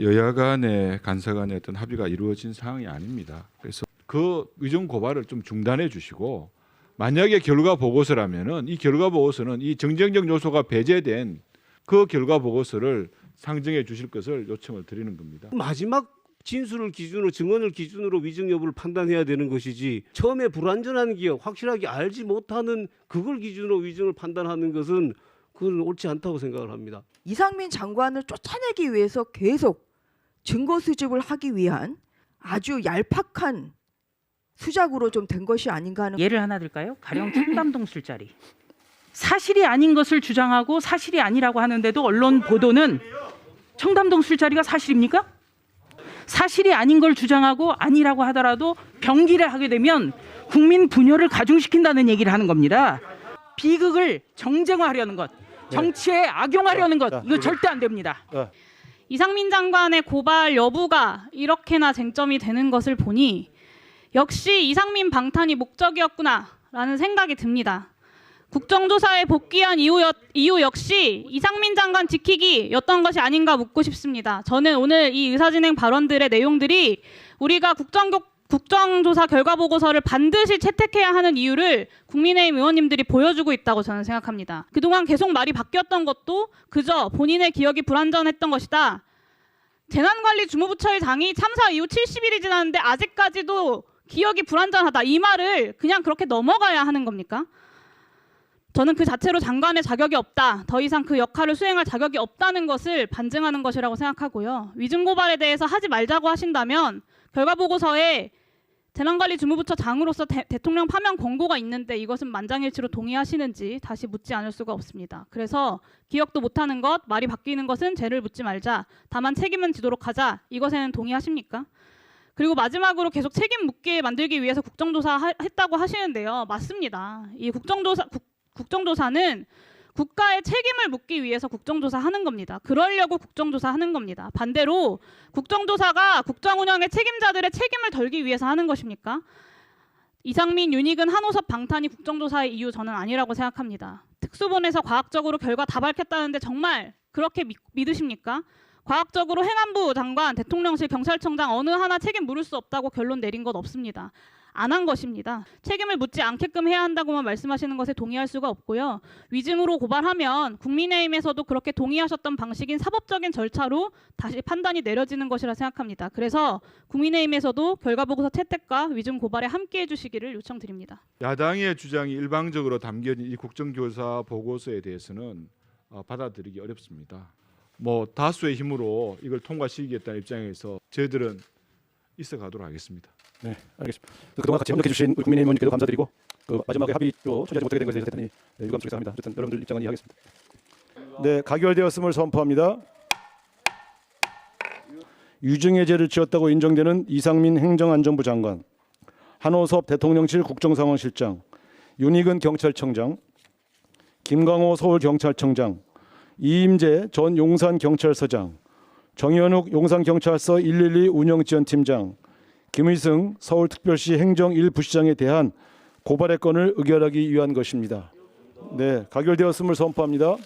여야 간의 간사 간의 어떤 합의가 이루어진 상황이 아닙니다. 그래서 그 위증 고발을 좀 중단해 주시고, 만약에 결과 보고서라면은 이 결과 보고서는 이 정쟁적 요소가 배제된 그 결과 보고서를 상정해 주실 것을 요청을 드리는 겁니다. 마지막 진술을 기준으로, 증언을 기준으로 위증 여부를 판단해야 되는 것이지, 처음에 불완전한 기억, 확실하게 알지 못하는 그걸 기준으로 위증을 판단하는 것은 그건 옳지 않다고 생각을 합니다. 이상민 장관을 쫓아내기 위해서 계속 증거 수집을 하기 위한 아주 얄팍한 수작으로 좀 된 것이 아닌가 하는. 예를 하나 들까요? 가령 청담동 술자리. 사실이 아닌 것을 주장하고 사실이 아니라고 하는데도 언론 보도는 청담동 술자리가 사실입니까? 사실이 아닌 걸 주장하고 아니라고 하더라도 병기를 하게 되면 국민 분열을 가중시킨다는 얘기를 하는 겁니다. 비극을 정쟁화하려는 것, 정치에 악용하려는 것, 이거 절대 안 됩니다. 이상민 장관의 고발 여부가 이렇게나 쟁점이 되는 것을 보니 역시 이상민 방탄이 목적이었구나라는 생각이 듭니다. 국정조사에 복귀한 이유 역시 이상민 장관 지키기였던 것이 아닌가 묻고 싶습니다. 저는 오늘 이 의사진행 발언들의 내용들이 우리가 국정조사 결과 보고서를 반드시 채택해야 하는 이유를 국민의힘 의원님들이 보여주고 있다고 저는 생각합니다. 그동안 계속 말이 바뀌었던 것도 그저 본인의 기억이 불완전했던 것이다. 재난관리주무부처의 장이 참사 이후 70일이 지났는데 아직까지도 기억이 불완전하다. 이 말을 그냥 그렇게 넘어가야 하는 겁니까? 저는 그 자체로 장관의 자격이 없다. 더 이상 그 역할을 수행할 자격이 없다는 것을 반증하는 것이라고 생각하고요. 위증 고발에 대해서 하지 말자고 하신다면 결과보고서에 재난관리주무부처 장으로서 대통령 파면 권고가 있는데 이것은 만장일치로 동의하시는지 다시 묻지 않을 수가 없습니다. 그래서 기억도 못하는 것, 말이 바뀌는 것은 죄를 묻지 말자. 다만 책임은 지도록 하자. 이것에는 동의하십니까? 그리고 마지막으로 계속 책임 묻게 만들기 위해서 국정조사 했다고 하시는데요. 맞습니다. 이 국정조사는 국가의 책임을 묻기 위해서 국정조사하는 겁니다. 그러려고 국정조사하는 겁니다. 반대로 국정조사가 국정운영의 책임자들의 책임을 덜기 위해서 하는 것입니까? 이상민, 윤익은, 한호섭 방탄이 국정조사의 이유 저는 아니라고 생각합니다. 특수본에서 과학적으로 결과 다 밝혔다는데 정말 그렇게 믿으십니까? 과학적으로 행안부 장관, 대통령실, 경찰청장 어느 하나 책임 물을 수 없다고 결론 내린 것 없습니다. 안 한 것입니다. 책임을 묻지 않게끔 해야 한다고만 말씀하시는 것에 동의할 수가 없고요. 위증으로 고발하면 국민의힘에서도 그렇게 동의하셨던 방식인 사법적인 절차로 다시 판단이 내려지는 것이라 생각합니다. 그래서 국민의힘에서도 결과보고서 채택과 위증 고발에 함께해 주시기를 요청드립니다. 야당의 주장이 일방적으로 담겨진 이 국정조사 보고서에 대해서는 받아들이기 어렵습니다. 다수의 힘으로 이걸 통과시키겠다는 입장에서 저희들은 있어가도록 하겠습니다. 네, 알겠습니다. 그동안 같이 협력해 주신 국민의힘 의원님께도 감사드리고 마지막에 합의도 처리하지 못하게 된 것에 대해서 대단히 유감스럽게 생각합니다. 어쨌든 여러분들 입장은 이해하겠습니다. 네, 가결되었음을 선포합니다. 위증의 죄를 지었다고 인정되는 이상민 행정안전부 장관, 한호섭 대통령실 국정상황실장, 윤익은 경찰청장, 김광호 서울경찰청장, 이임재 전 용산경찰서장, 정현욱 용산경찰서 112 운영지원팀장, 김의승 서울특별시 행정 1부시장에 대한 고발의 건을 의결하기 위한 것입니다. 네, 가결되었음을 선포합니다.